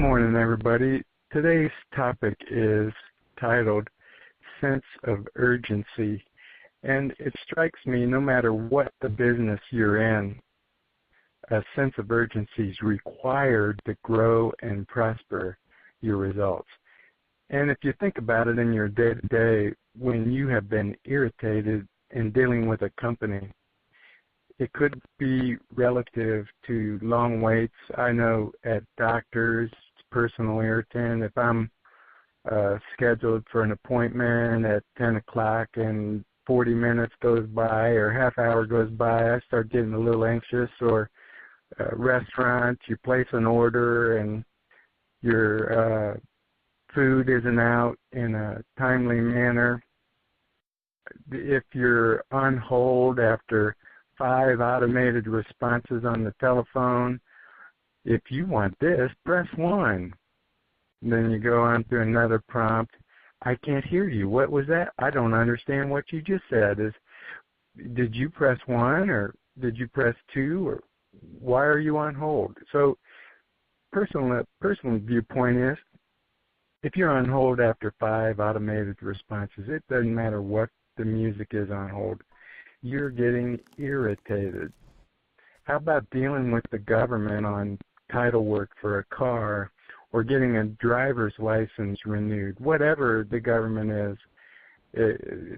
morning, everybody. Today's topic is titled Sense of Urgency, and it strikes me no matter what the business you're in, a sense of urgency is required to grow and prosper your results. And if you think about it in your day-to-day, when you have been irritated in dealing with a company, it could be relative to long waits. I know at doctors, it's personal irritant. If I'm scheduled for an appointment at 10 o'clock and 40 minutes goes by or half hour goes by, I start getting a little anxious. Or restaurant, you place an order and your food isn't out in a timely manner. If you're on hold after 5 automated responses on the telephone, if you want this, press 1. Then you go on to another prompt. I can't hear you. What was that? I don't understand what you just said. Did you press 1 or did you press 2 or why are you on hold? So personal viewpoint is, if you're on hold after 5 automated responses, it doesn't matter what the music is on hold. You're getting irritated. How about dealing with the government on title work for a car or getting a driver's license renewed? Whatever the government is,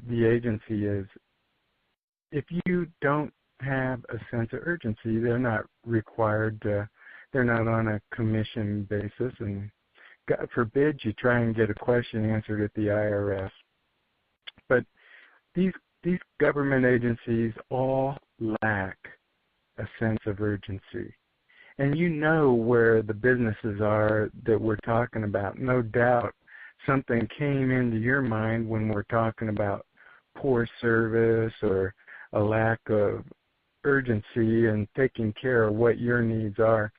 the agency is, if you don't have a sense of urgency, they're not required to, they're not on a commission basis, and God forbid you try and get a question answered at the IRS. But these government agencies all lack a sense of urgency. And you know where the businesses are that we're talking about. No doubt something came into your mind when we're talking about poor service or a lack of urgency and taking care of what your needs are.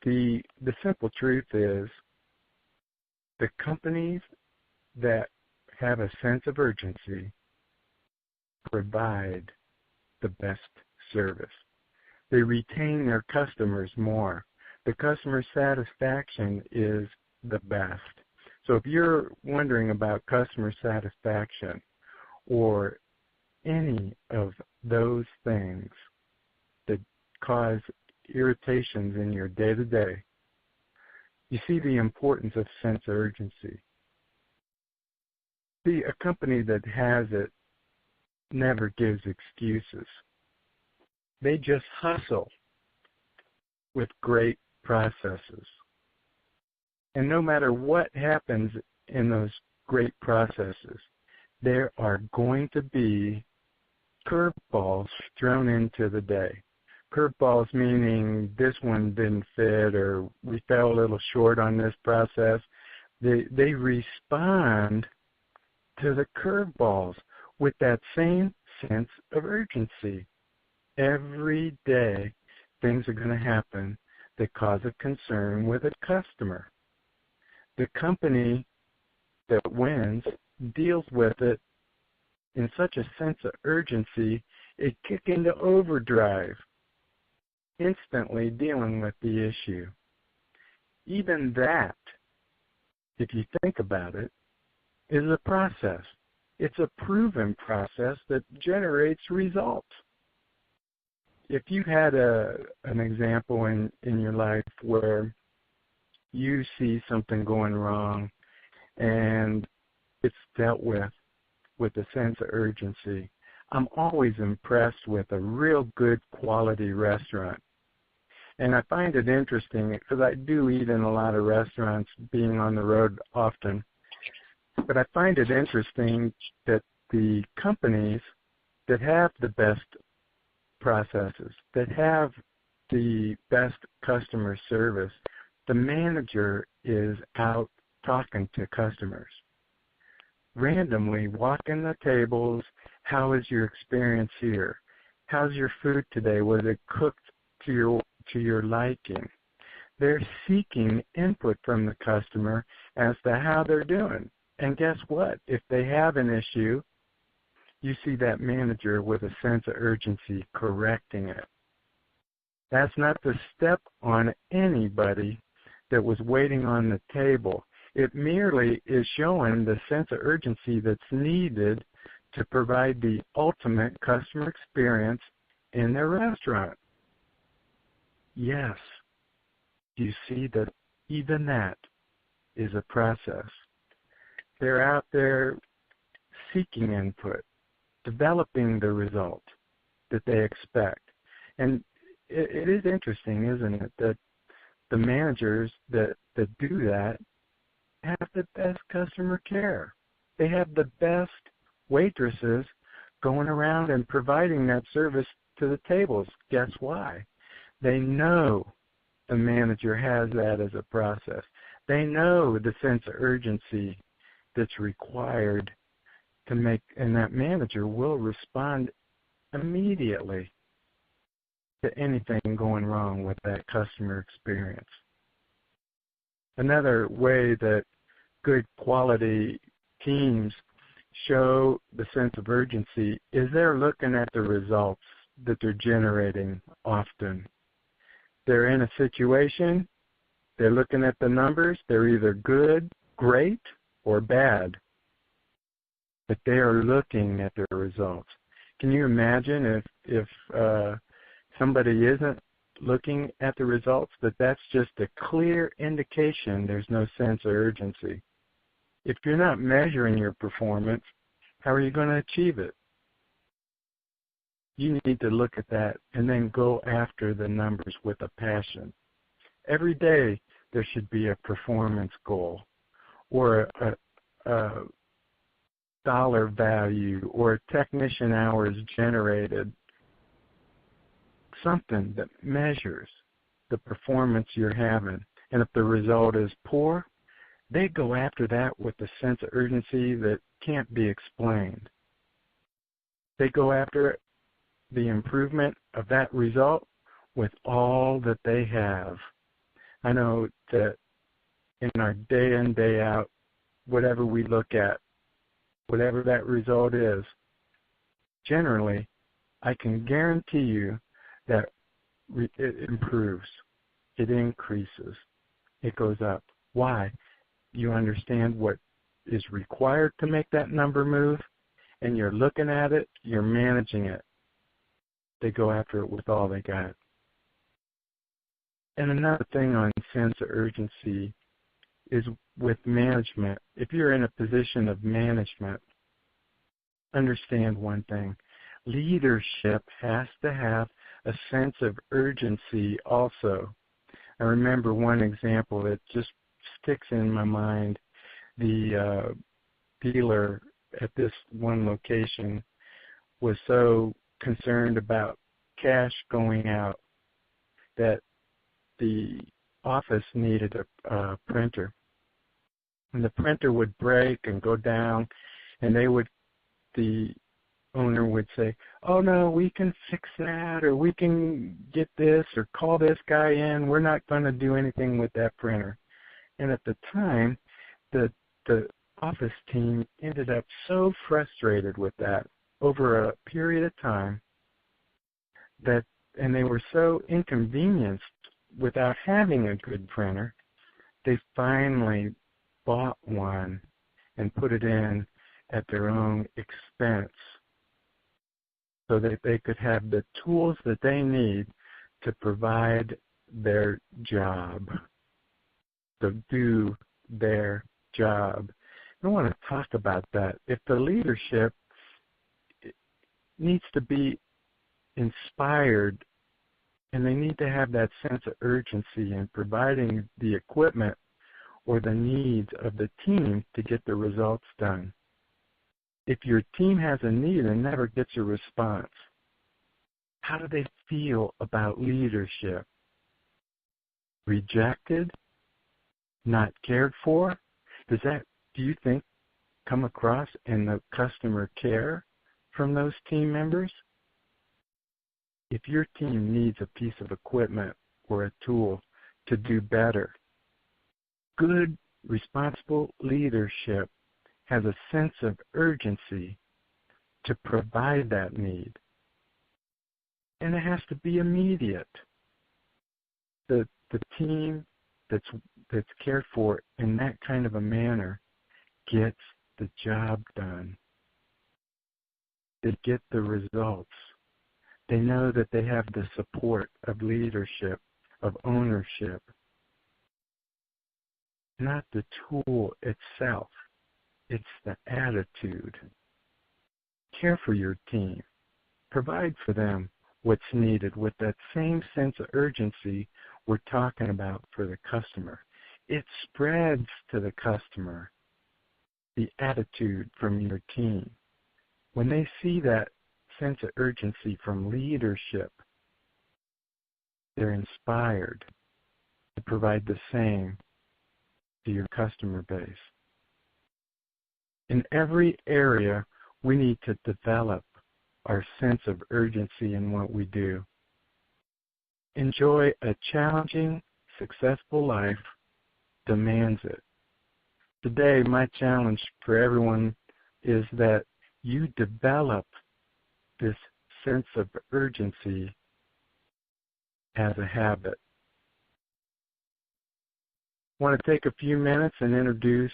The simple truth is, the companies that have a sense of urgency provide the best service. They retain their customers more. The customer satisfaction is the best. So if you're wondering about customer satisfaction or any of those things that cause irritations in your day-to-day, you see the importance of sense of urgency. See, a company that has it never gives excuses. They just hustle with great processes. And no matter what happens in those great processes, there are going to be curveballs thrown into the day. Curveballs meaning this one didn't fit or we fell a little short on this process. They respond to the curveballs with that same sense of urgency. Every day, things are going to happen that cause a concern with a customer. The company that wins deals with it in such a sense of urgency, it kicks into overdrive, instantly dealing with the issue. Even that, if you think about it, is a process. It's a proven process that generates results. If you had an example in your life where you see something going wrong and it's dealt with a sense of urgency, I'm always impressed with a real good quality restaurant. And I find it interesting because I do eat in a lot of restaurants, being on the road often. But I find it interesting that the companies that have the best processes, that have the best customer service, the manager is out talking to customers, randomly walking the tables. How is your experience here? How's your food today? Was it cooked to your liking? They're seeking input from the customer as to how they're doing. And guess what? If they have an issue, you see that manager with a sense of urgency correcting it. That's not to step on anybody that was waiting on the table. It merely is showing the sense of urgency that's needed to provide the ultimate customer experience in their restaurant. Yes, you see that even that is a process. They're out there seeking input, developing the result that they expect. And it is interesting, isn't it, that the managers that do that have the best customer care. They have the best waitresses going around and providing that service to the tables. Guess why? They know the manager has that as a process. They know the sense of urgency that's required to make, and that manager will respond immediately to anything going wrong with that customer experience. Another way that good quality teams show the sense of urgency is they're looking at the results that they're generating often. They're in a situation, they're looking at the numbers, they're either good, great, or bad, but they are looking at their results. Can you imagine if somebody isn't looking at the results, that's just a clear indication there's no sense of urgency? If you're not measuring your performance, how are you going to achieve it? You need to look at that and then go after the numbers with a passion. Every day there should be a performance goal or a dollar value or technician hours generated, something that measures the performance you're having. And if the result is poor, they go after that with a sense of urgency that can't be explained. They go after the improvement of that result with all that they have. I know that in our day in, day out, whatever we look at, whatever that result is, generally, I can guarantee you that it improves, it increases, it goes up. Why? You understand what is required to make that number move, and you're looking at it, you're managing it. They go after it with all they got. And another thing on sense of urgency is with management. If you're in a position of management, understand one thing. Leadership has to have a sense of urgency also. I remember one example that just sticks in my mind. The dealer at this one location was so concerned about cash going out that the office needed a printer. And the printer would break and go down, and the owner would say, "Oh no, we can fix that, or we can get this, or call this guy in. We're not going to do anything with that printer." And at the time, the office team ended up so frustrated with that over a period of time and they were so inconvenienced without having a good printer, they finally bought one and put it in at their own expense so that they could have the tools that they need to provide their job, to do their job. I want to talk about that. If the leadership needs to be inspired and they need to have that sense of urgency in providing the equipment or the needs of the team to get the results done. If your team has a need and never gets a response, how do they feel about leadership? Rejected? Not cared for? Does that, do you think, come across in the customer care from those team members? If your team needs a piece of equipment or a tool to do better, good, responsible leadership has a sense of urgency to provide that need. And it has to be immediate. The team that's that's cared for in that kind of a manner gets the job done. They get the results. They know that they have the support of leadership, of ownership, not the tool itself. It's the attitude. Care for your team. Provide for them what's needed with that same sense of urgency we're talking about for the customer. It spreads to the customer, the attitude from your team. When they see that sense of urgency from leadership, they're inspired to provide the same to your customer base. In every area, we need to develop our sense of urgency in what we do. Enjoy a challenging, successful life demands it. Today, my challenge for everyone is that you develop this sense of urgency as a habit. I want to take a few minutes and introduce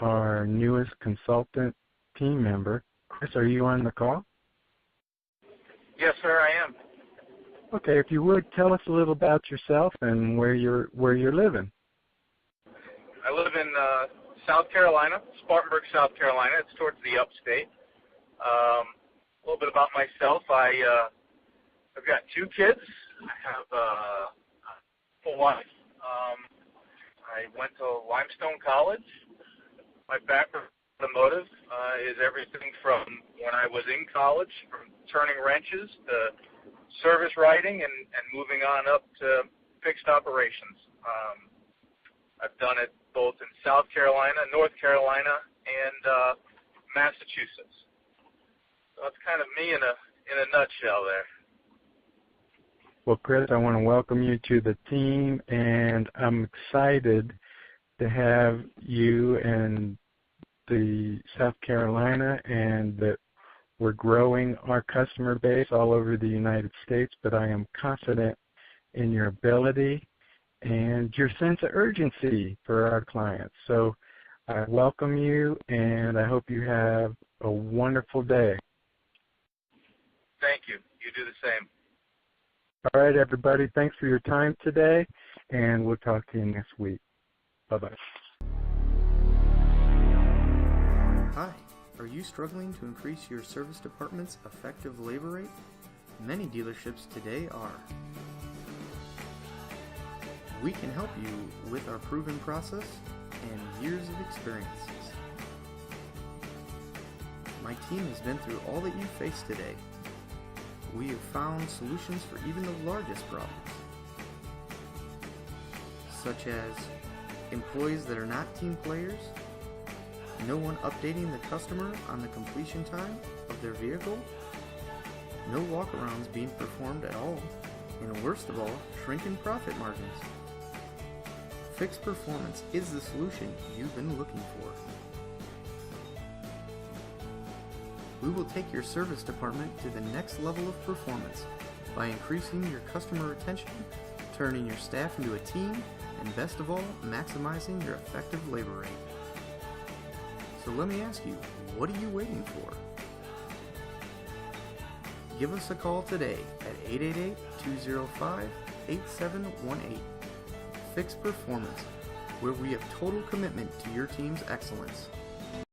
our newest consultant team member. Chris, are you on the call? Yes, sir, I am. Okay, if you would, tell us a little about yourself and where you're living. I live in South Carolina, Spartanburg, South Carolina. It's towards the upstate. A little bit about myself. I've got 2 kids. I have a full wife. I went to Limestone College. My background in automotive is everything from when I was in college, from turning wrenches to service writing and moving on up to fixed operations. I've done it both in South Carolina, North Carolina, and Massachusetts. So that's kind of me in a nutshell there. Well, Chris, I want to welcome you to the team, and I'm excited to have you and the South Carolina, and that we're growing our customer base all over the United States, but I am confident in your ability and your sense of urgency for our clients. So I welcome you, and I hope you have a wonderful day. Thank you. You do the same. All right, everybody. Thanks for your time today, and we'll talk to you next week. Bye-bye. Hi, are you struggling to increase your service department's effective labor rate? Many dealerships today are. We can help you with our proven process and years of experience. My team has been through all that you face today. We have found solutions for even the largest problems, such as employees that are not team players, no one updating the customer on the completion time of their vehicle, no walkarounds being performed at all, and worst of all, shrinking profit margins. Fixed Performance is the solution you've been looking for. We will take your service department to the next level of performance by increasing your customer retention, turning your staff into a team, and best of all, maximizing your effective labor rate. So let me ask you, what are you waiting for? Give us a call today at 888-205-8718. Fixed Performance, where we have total commitment to your team's excellence.